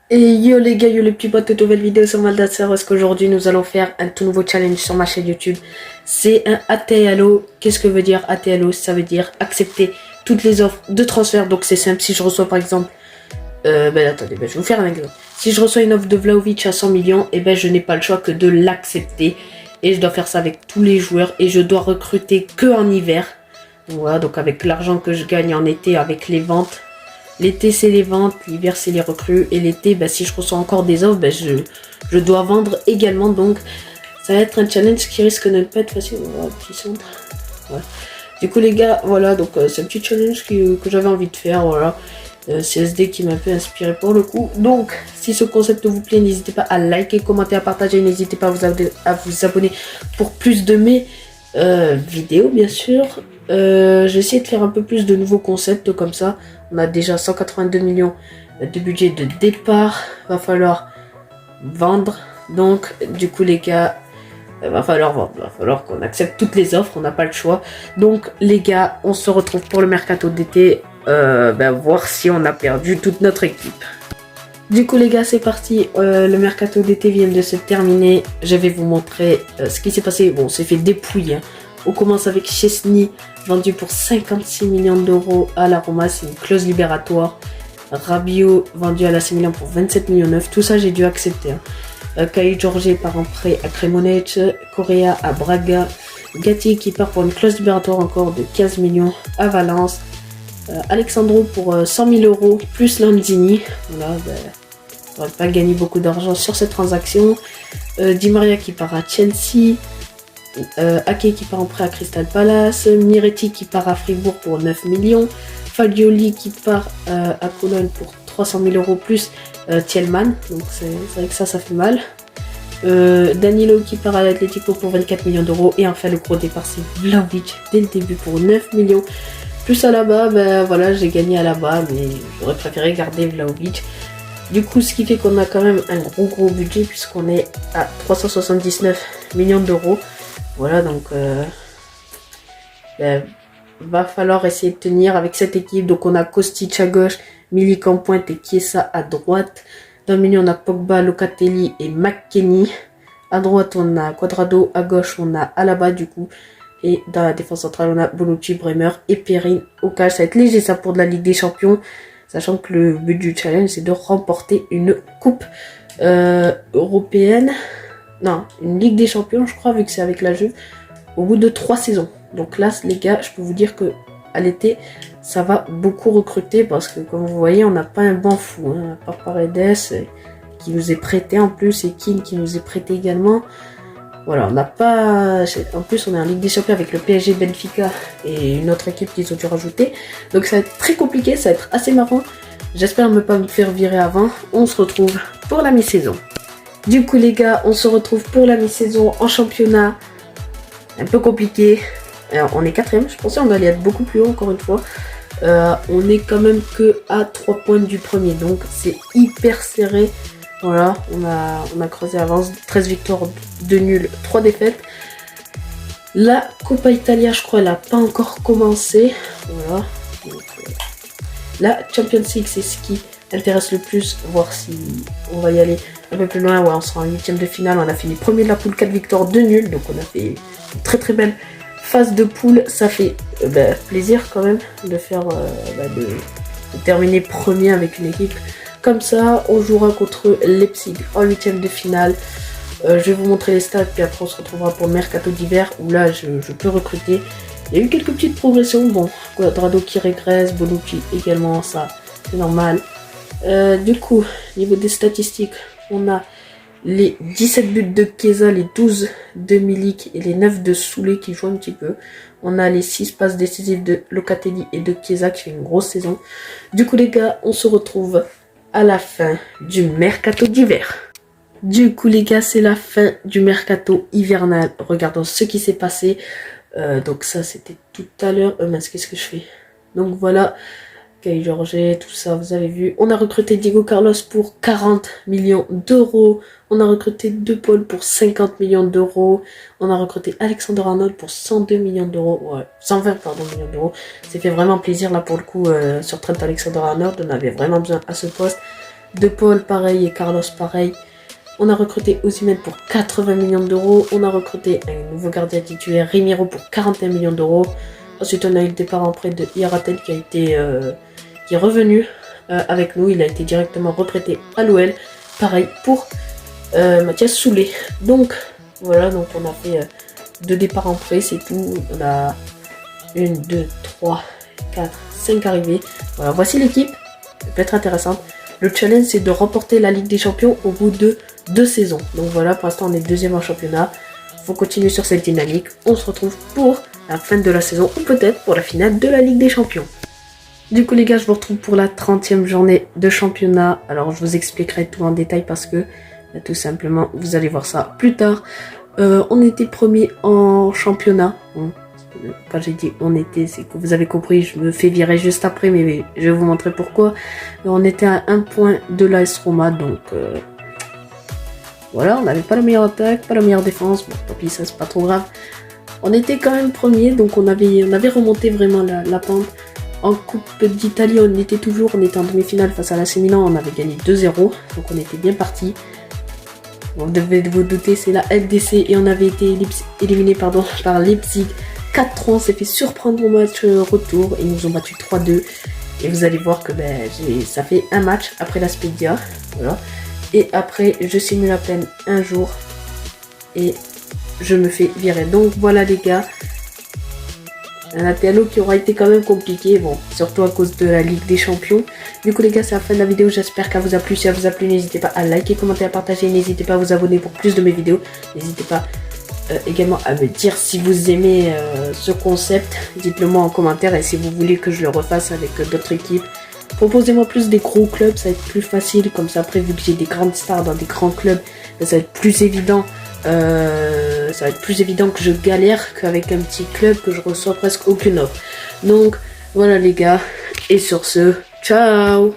Et yo les gars, yo les petits potes, toute nouvelle vidéo sur Maldasseur, parce qu'aujourd'hui nous allons faire un tout nouveau challenge sur ma chaîne YouTube. C'est un ATLO. Qu'est-ce que veut dire ATLO? Ça veut dire accepter toutes les offres de transfert. Donc c'est simple, si je reçois par exemple, attendez, je vais vous faire un exemple. Si je reçois une offre de Vlahovic à 100 millions, et je n'ai pas le choix que de l'accepter. Et je dois faire ça avec tous les joueurs et je dois recruter que en hiver. Voilà, donc avec l'argent que je gagne en été, avec les ventes. L'été c'est les ventes, l'hiver c'est les recrues et l'été si je reçois encore des offres, je dois vendre également, donc ça va être un challenge qui risque de ne pas être facile. Voilà, petit centre. Ouais. Du coup les gars, voilà, donc c'est un petit challenge que j'avais envie de faire, voilà. CSD qui m'a un peu inspiré pour le coup. Donc si ce concept vous plaît, n'hésitez pas à liker, commenter, à partager, n'hésitez pas à vous abonner pour plus de mes vidéos bien sûr. J'ai essayé de faire un peu plus de nouveaux concepts comme ça. On a déjà 182 millions de budget de départ. Va falloir vendre. Donc, du coup, les gars, va falloir vendre. Va falloir qu'on accepte toutes les offres. On n'a pas le choix. Donc, les gars, on se retrouve pour le mercato d'été. Voir si on a perdu toute notre équipe. Du coup, les gars, c'est parti. Le mercato d'été vient de se terminer. Je vais vous montrer ce qui s'est passé. Bon, on s'est fait dépouiller. Hein. On commence avec Chesney, vendu pour 56 millions d'euros à la Roma, c'est une clause libératoire. Rabiot, vendu à la Milan pour 27 millions 9. Tout ça, j'ai dû accepter. Hein. Kai Jorge part en prêt à Cremonese, Correa à Braga, Gatti qui part pour une clause libératoire encore de 15 millions à Valence. Alexandro pour 100 000 euros plus Lanzini. Voilà, on va pas gagner beaucoup d'argent sur cette transaction. Di Maria qui part à Chelsea. Ake qui part en prêt à Crystal Palace, Miretti qui part à Fribourg pour 9 millions, Fagioli qui part à Cologne pour 300 000 euros plus Thielman, donc c'est vrai que ça fait mal. Danilo qui part à l'Atlético pour 24 millions d'euros, et enfin le gros départ c'est Vlahovic dès le début pour 9 millions. Plus à là-bas, voilà, j'ai gagné à là-bas, mais j'aurais préféré garder Vlahovic. Du coup, ce qui fait qu'on a quand même un gros budget puisqu'on est à 379 millions d'euros. Voilà, donc va falloir essayer de tenir avec cette équipe. Donc on a Kostic à gauche, Milik en pointe et Chiesa à droite. Dans le milieu on a Pogba, Locatelli et McKennie. À droite on a Cuadrado, à gauche on a Alaba du coup. Et dans la défense centrale on a Bonucci, Bremer et Perrin au cage. Ça va être léger ça pour de la Ligue des Champions. Sachant que le but du challenge c'est de remporter une coupe européenne. Non, une Ligue des Champions, je crois, vu que c'est avec la Juve, au bout de 3 saisons. Donc là, les gars, je peux vous dire que à l'été, ça va beaucoup recruter parce que, comme vous voyez, on n'a pas un banc fou. Hein, à part Paredes, qui nous est prêté en plus, et Keane qui nous est prêté également. Voilà, on n'a pas... En plus, on est en Ligue des Champions avec le PSG, Benfica et une autre équipe qu'ils ont dû rajouter. Donc ça va être très compliqué, ça va être assez marrant. J'espère ne pas me faire virer avant. On se retrouve pour la mi-saison. Du coup les gars, on se retrouve pour la mi-saison en championnat. Un peu compliqué. Alors, on est 4ème, je pensais qu'on allait être beaucoup plus haut encore une fois. On est quand même que à 3 points du premier, donc c'est hyper serré. Voilà, on a creusé avance, 13 victoires, 2 nuls, 3 défaites. La Coppa Italia, je crois, elle n'a pas encore commencé. Voilà. Donc, la Champions League, c'est ce qui intéresse le plus, voir si on va y aller un peu plus loin. Ouais, on sera en 8ème de finale, on a fini premier de la poule, 4 victoires, 2 nuls, donc on a fait une très belle phase de poule. Ça fait plaisir quand même de faire de terminer premier avec une équipe comme ça. On jouera contre Leipzig en 8ème de finale. Je vais vous montrer les stats, puis après on se retrouvera pour le mercato d'hiver où là je peux recruter. Il y a eu quelques petites progressions, bon, Cuadrado qui régresse, Bonucci également, ça c'est normal. Du coup, niveau des statistiques, on a les 17 buts de Chiesa, les 12 de Milik et les 9 de Soulé qui jouent un petit peu. On a les 6 passes décisives de Locatelli et de Chiesa qui fait une grosse saison. Du coup les gars, on se retrouve à la fin du mercato d'hiver. Du coup les gars, c'est la fin du mercato hivernal. Regardons ce qui s'est passé. Donc ça c'était tout à l'heure. Mince, qu'est-ce que je fais? Donc voilà. Kai Jorge, tout ça, vous avez vu. On a recruté Diego Carlos pour 40 millions d'euros. On a recruté De Paul pour 50 millions d'euros. On a recruté Alexander Arnold pour 102 millions d'euros. Ouais, 120 pardon, millions d'euros. Ça fait vraiment plaisir là pour le coup sur Trent Alexander-Arnold. On avait vraiment besoin à ce poste. De Paul, pareil, et Carlos, pareil. On a recruté Osimhen pour 80 millions d'euros. On a recruté un nouveau gardien titulaire, Remiro, pour 41 millions d'euros. Ensuite, on a eu le départ en prêt de Yaratel qui est revenu avec nous. Il a été directement reprêté à l'OL. Pareil pour Mathias Soulé. Donc, voilà, donc on a fait 2 départs en prêt, c'est tout. On a 1, 2, 3, 4, 5 arrivées. Voilà, voici l'équipe. Ça peut être intéressante. Le challenge, c'est de remporter la Ligue des Champions au bout de 2 saisons. Donc voilà, pour l'instant, on est deuxième en championnat. Faut continuer sur cette dynamique. On se retrouve pour la fin de la saison ou peut-être pour la finale de la Ligue des Champions. Du coup, les gars, je vous retrouve pour la 30e journée de championnat. Alors, je vous expliquerai tout en détail parce que, tout simplement, vous allez voir ça plus tard. On était premier en championnat. Bon, quand j'ai dit on était, c'est que vous avez compris, je me fais virer juste après, mais je vais vous montrer pourquoi. On était à 1 point de l'AS Roma, donc voilà, on n'avait pas la meilleure attaque, pas la meilleure défense. Bon, tant pis, ça c'est pas trop grave. On était quand même premier, donc on avait remonté vraiment la pente. En Coupe d'Italie, on était en demi-finale face à l'AC Milan, on avait gagné 2-0, donc on était bien parti. Vous devez vous douter, c'est la LDC et on avait été éliminé par Leipzig 4-3. On s'est fait surprendre au match retour. Ils nous ont battu 3-2. Et vous allez voir que ça fait un match après la Spedia. Voilà. Et après, je signe la peine un jour. Et je me fais virer. Donc voilà les gars. Un ATLO qui aura été quand même compliqué, bon, surtout à cause de la Ligue des Champions. Du coup les gars, c'est la fin de la vidéo, j'espère qu'elle vous a plu. Si elle vous a plu, n'hésitez pas à liker, commenter, à partager, n'hésitez pas à vous abonner pour plus de mes vidéos. N'hésitez pas également à me dire si vous aimez ce concept, dites-le moi en commentaire. Et si vous voulez que je le refasse avec d'autres équipes, proposez-moi plus des gros clubs, ça va être plus facile. Comme ça après, vu que j'ai des grandes stars dans des grands clubs, ça va être plus évident. Ça va être plus évident que je galère qu'avec un petit club que je reçois presque aucune offre. Donc voilà les gars, et sur ce, ciao.